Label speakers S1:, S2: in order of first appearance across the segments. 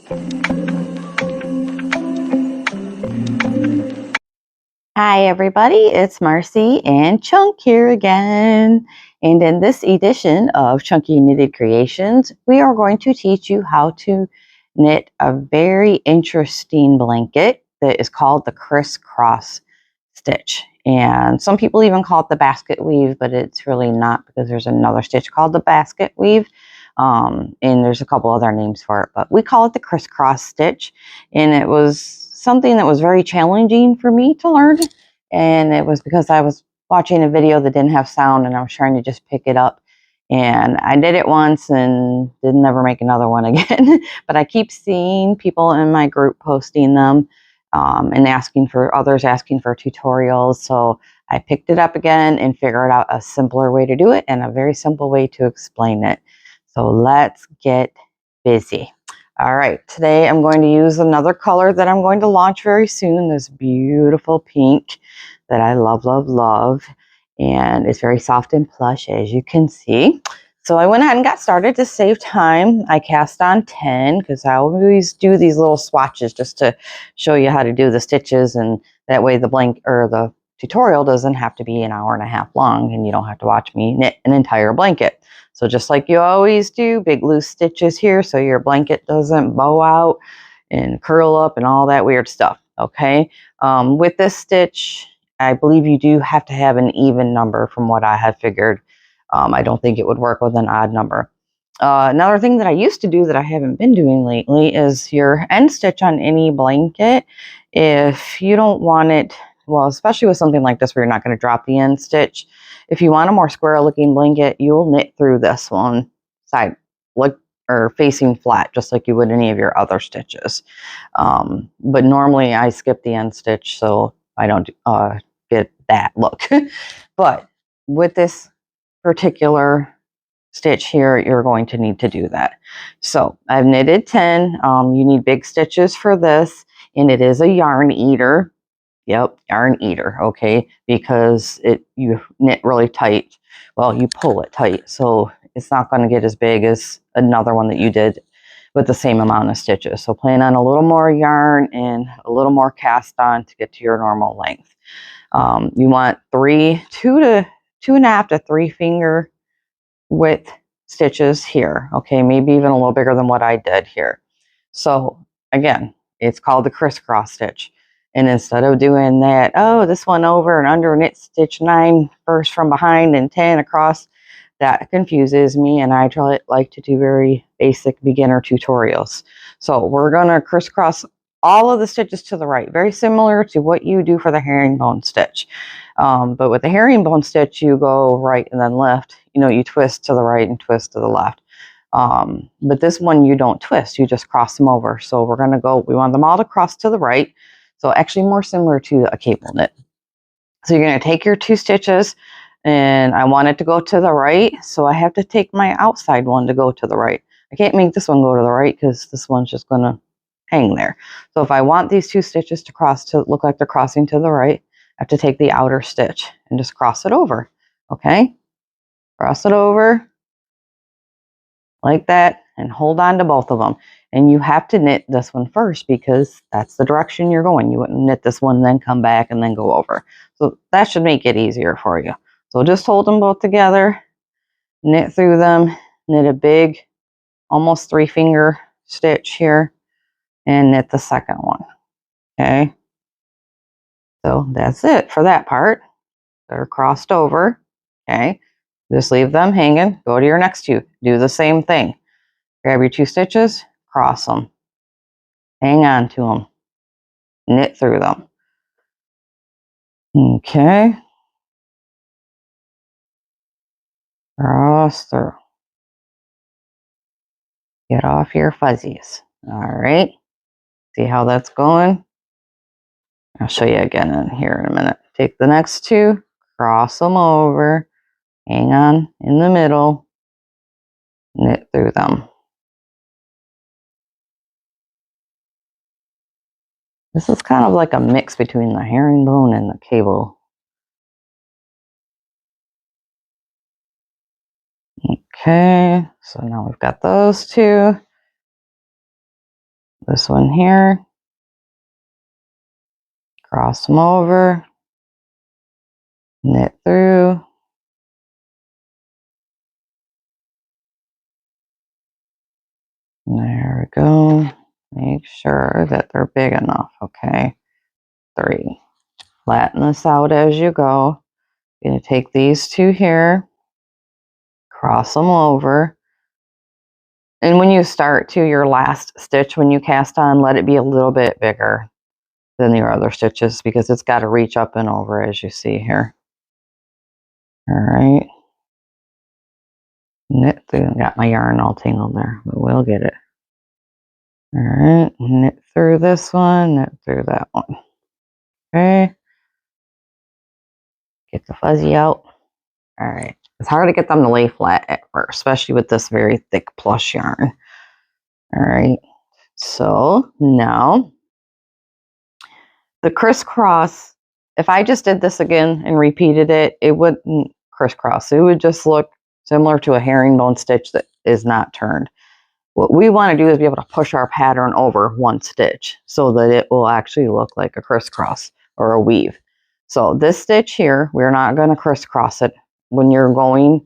S1: Hi everybody, it's Marcy and Chunk here again. And in this edition of Chunky Knitted Creations, we are going to teach you how to knit a very interesting blanket that is called the Criss Cross stitch. And some people even call it the basket weave, but it's really not, because there's another stitch called the basket weave. And there's a couple other names for it, but we call it the Criss Cross stitch. And it was something that was very challenging for me to learn. And it was because I was watching a video that didn't have sound and I was trying to just pick it up. And I did it once and didn't ever make another one again. But I keep seeing people in my group posting them and asking for tutorials. So I picked it up again and figured out a simpler way to do it and a very simple way to explain it. So let's get busy. All right, today I'm going to use another color that I'm going to launch very soon, this beautiful pink that I love, love, love. And it's very soft and plush, as you can see. So I went ahead and got started to save time. I cast on 10 because I always do these little swatches just to show you how to do the stitches, and that way the tutorial doesn't have to be an hour and a half long and you don't have to watch me knit an entire blanket. So just like you always do, big loose stitches here so your blanket doesn't bow out and curl up and all that weird stuff, okay? With this stitch, I believe you do have to have an even number from what I had figured. I don't think it would work with an odd number. Another thing that I used to do that I haven't been doing lately is your end stitch on any blanket. If you don't want it, well, especially with something like this where you're not going to drop the end stitch, if you want a more square looking blanket, you'll knit through this one side, or facing flat, just like you would any of your other stitches. But normally I skip the end stitch so I don't get that look. But with this particular stitch here, you're going to need to do that. So I've knitted 10. You need big stitches for this, and it is a yarn eater. Yep, yarn eater, okay, because you knit really tight. Well, you pull it tight, so it's not going to get as big as another one that you did with the same amount of stitches. So plan on a little more yarn and a little more cast on to get to your normal length. You want 2.5 to 3 finger width stitches here, okay, maybe even a little bigger than what I did here. So again, it's called the crisscross stitch. And instead of doing that, oh, this one over and under knit stitch 9 first from behind and 10 across, that confuses me, and I like to do very basic beginner tutorials. So we're going to crisscross all of the stitches to the right, very similar to what you do for the herringbone stitch. But with the herringbone stitch, you go right and then left. You know, you twist to the right and twist to the left. But this one, you don't twist, you just cross them over. So we want them all to cross to the right. So actually more similar to a cable knit. So you're going to take your 2 stitches, and I want it to go to the right. So I have to take my outside one to go to the right. I can't make this one go to the right because this one's just going to hang there. So if I want these 2 stitches to look like they're crossing to the right, I have to take the outer stitch and just cross it over. Okay? Cross it over like that and hold on to both of them. And you have to knit this one first because that's the direction you're going. You wouldn't knit this one, then come back and then go over. So that should make it easier for you. So just hold them both together, knit through them, knit a big, almost 3 finger stitch here, and knit the second one. Okay. So that's it for that part. They're crossed over. Okay. Just leave them hanging. Go to your next 2. Do the same thing. Grab your 2 stitches, cross them, hang on to them, knit through them. Okay. Cross through. Get off your fuzzies. All right. See how that's going? I'll show you again in here in a minute. Take the next 2, cross them over, hang on in the middle, knit through them. This is kind of like a mix between the herringbone and the cable. Okay, so now we've got those 2. This one here, cross them over, knit through. There we go. Make sure that they're big enough, okay? 3. Flatten this out as you go. You're going to take these 2 here, cross them over. And when you start to your last stitch, when you cast on, let it be a little bit bigger than your other stitches because it's got to reach up and over as you see here. All right. Knit through. Got my yarn all tangled there, but we'll get it. All right. Knit through this one, knit through that one. Okay. Get the fuzzy out. All right. It's hard to get them to lay flat at first, especially with this very thick plush yarn. All right. So now the crisscross, if I just did this again and repeated it, it wouldn't crisscross. It would just look similar to a herringbone stitch that is not turned. What we want to do is be able to push our pattern over one stitch so that it will actually look like a crisscross or a weave. So this stitch here, we're not going to crisscross it. When you're going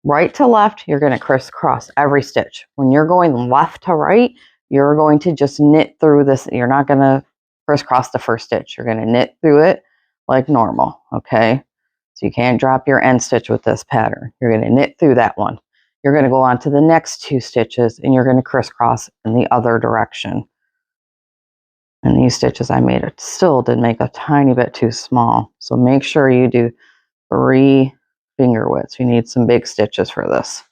S1: right to left, you're going to crisscross every stitch. When you're going left to right, you're going to just knit through this. You're not going to crisscross the first stitch. You're going to knit through it like normal, okay? So you can't drop your end stitch with this pattern. You're going to knit through that one. You're going to go on to the next 2 stitches and you're going to crisscross in the other direction. And these stitches I made, it still did make a tiny bit too small. So make sure you do 3 finger widths. You need some big stitches for this.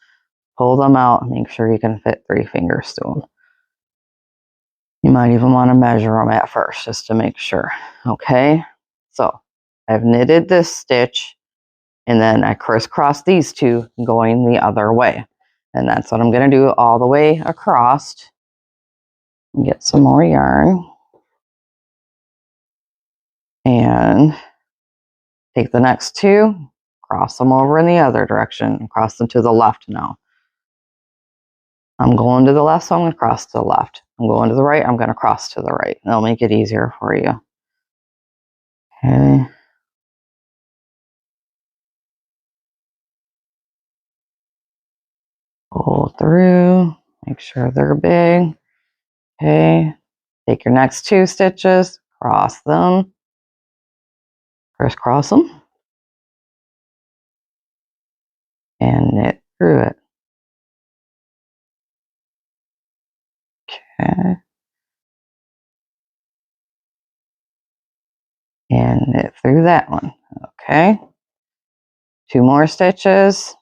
S1: Pull them out and make sure you can fit 3 fingers to them. You might even want to measure them at first just to make sure. Okay, so I've knitted this stitch and then I crisscross these 2 going the other way. And that's what I'm going to do all the way across. Get some more yarn. And take the next 2, cross them over in the other direction, and cross them to the left now. I'm going to the left, so I'm going to cross to the left. I'm going to the right, I'm going to cross to the right. That'll make it easier for you. Okay. Pull through, make sure they're big. Okay. Take your next 2 stitches, cross them, crisscross them, and knit through it. Okay. And knit through that one. Okay. 2 more stitches.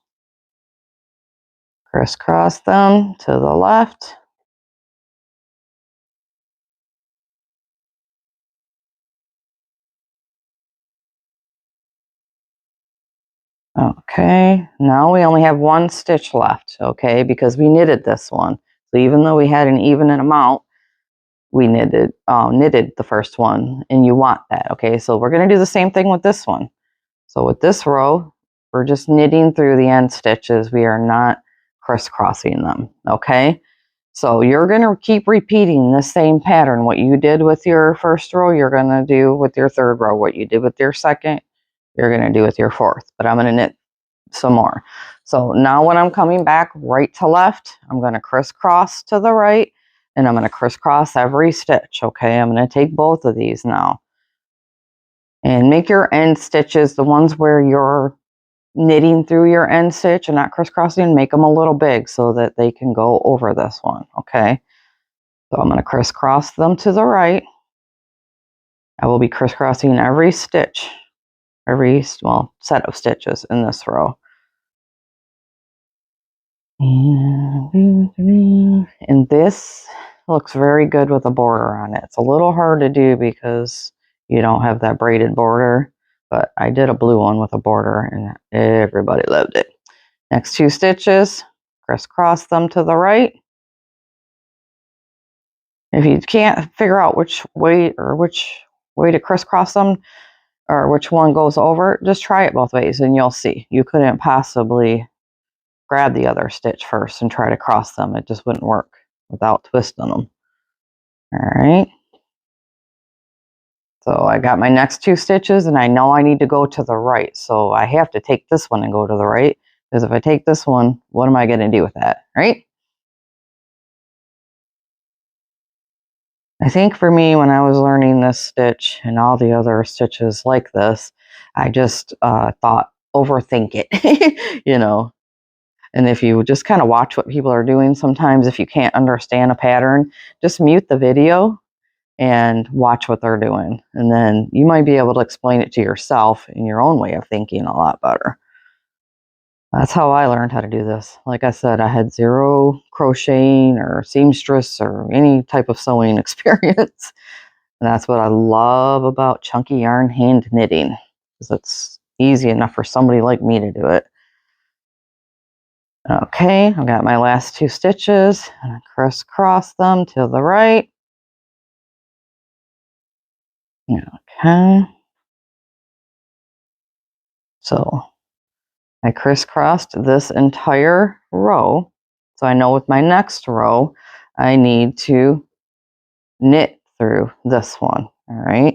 S1: Crisscross them to the left. Okay, now we only have 1 stitch left, okay, because we knitted this one. So even though we had an even amount, we knitted the first one, and you want that, okay? So we're going to do the same thing with this one. So with this row, we're just knitting through the end stitches. We are not crisscrossing them, okay? So you're going to keep repeating the same pattern. What you did with your first row, you're going to do with your third row. What you did with your second, you're going to do with your fourth. But I'm going to knit some more. So now when I'm coming back right to left, I'm going to crisscross to the right and I'm going to crisscross every stitch. Okay, I'm going to take both of these now and make your end stitches, the ones where you're knitting through your end stitch and not crisscrossing, make them a little big so that they can go over this one. Okay, so I'm going to crisscross them to the right. I will be crisscrossing every stitch, every set of stitches in this row. And this looks very good with a border on it. It's a little hard to do because you don't have that braided border, but I did a blue one with a border and everybody loved it. Next 2 stitches, crisscross them to the right. If you can't figure out which way to crisscross them or which one goes over, just try it both ways and you'll see. You couldn't possibly grab the other stitch first and try to cross them. It just wouldn't work without twisting them. All right. So I got my next 2 stitches and I know I need to go to the right. So I have to take this one and go to the right, because if I take this one, what am I going to do with that, right? I think for me, when I was learning this stitch and all the other stitches like this, I just thought, overthink it, you know. And if you just kind of watch what people are doing, sometimes if you can't understand a pattern, just mute the video and watch what they're doing. And then you might be able to explain it to yourself in your own way of thinking a lot better. That's how I learned how to do this. Like I said, I had zero crocheting or seamstress or any type of sewing experience. And that's what I love about chunky yarn hand knitting, because it's easy enough for somebody like me to do it. Okay, I've got my last 2 stitches, and I crisscross them to the right. Okay. So I crisscrossed this entire row. So I know with my next row, I need to knit through this one, all right?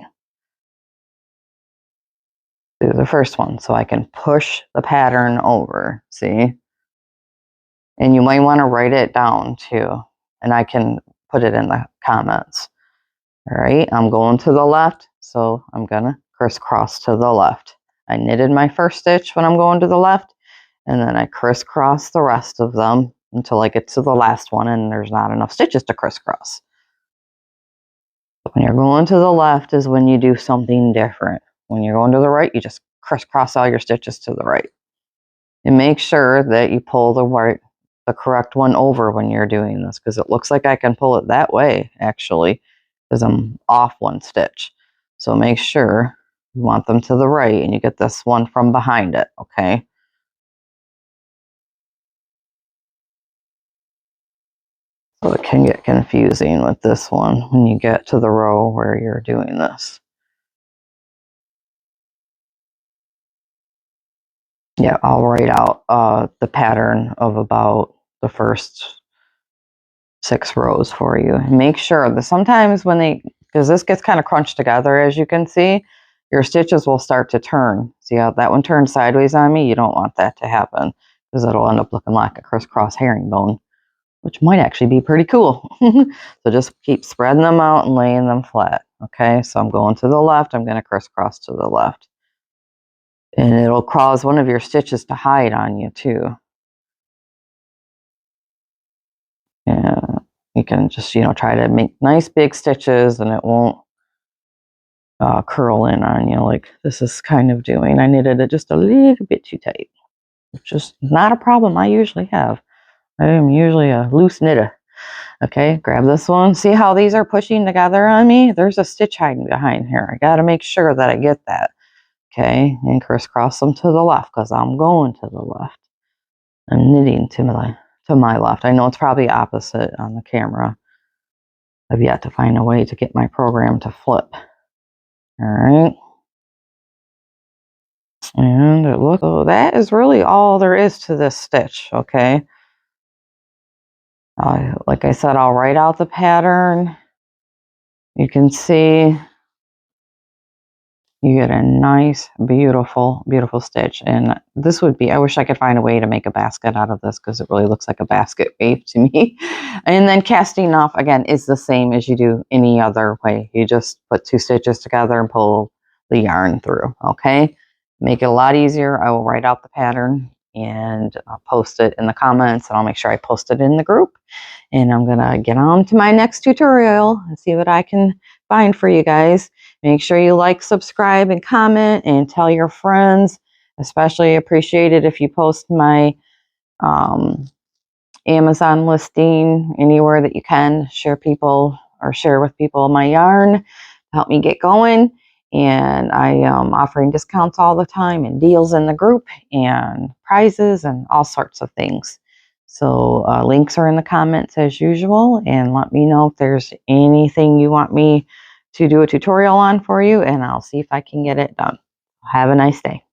S1: Do the first one so I can push the pattern over, see? And you might want to write it down too, and I can put it in the comments. All right, I'm going to the left, so I'm gonna crisscross to the left. I knitted my first stitch when I'm going to the left, and then I crisscross the rest of them until I get to the last one and there's not enough stitches to crisscross. When you're going to the left is when you do something different. When you're going to the right, you just crisscross all your stitches to the right. And make sure that you pull the correct one over when you're doing this, because it looks like I can pull it that way actually, because I'm off 1 stitch. So make sure you want them to the right and you get this one from behind it, okay? So it can get confusing with this one when you get to the row where you're doing this. Yeah, I'll write out the pattern of about the first 6 rows for you. And make sure that sometimes because this gets kind of crunched together, as you can see, your stitches will start to turn. See how that one turned sideways on me? You don't want that to happen, because it'll end up looking like a crisscross herringbone, which might actually be pretty cool. So just keep spreading them out and laying them flat. Okay, so I'm going to the left. I'm going to crisscross to the left. And it'll cause one of your stitches to hide on you too. And you can just, try to make nice big stitches and it won't curl in on you like this is kind of doing. I knitted it just a little bit too tight, which is not a problem I usually have. I am usually a loose knitter. Okay, grab this one. See how these are pushing together on me? There's a stitch hiding behind here. I got to make sure that I get that. Okay, and crisscross them to the left because I'm going to the left. I'm knitting to my left. I know it's probably opposite on the camera. I've yet to find a way to get my program to flip. All right. And it looks, so that is really all there is to this stitch, okay? Like I said, I'll write out the pattern. You can see you get a nice, beautiful, beautiful stitch. And this would be, I wish I could find a way to make a basket out of this because it really looks like a basket weave to me. And then casting off, again, is the same as you do any other way. You just put 2 stitches together and pull the yarn through, okay? Make it a lot easier. I will write out the pattern and I'll post it in the comments, and I'll make sure I post it in the group. And I'm gonna get on to my next tutorial and see what I can find for you guys. Make sure you like, subscribe, and comment, and tell your friends. Especially appreciate it if you post my Amazon listing anywhere that you can. Share with people my yarn. Help me get going. And I am offering discounts all the time and deals in the group and prizes and all sorts of things. So links are in the comments as usual, and let me know if there's anything you want me to do a tutorial on for you, and I'll see if I can get it done. Have a nice day.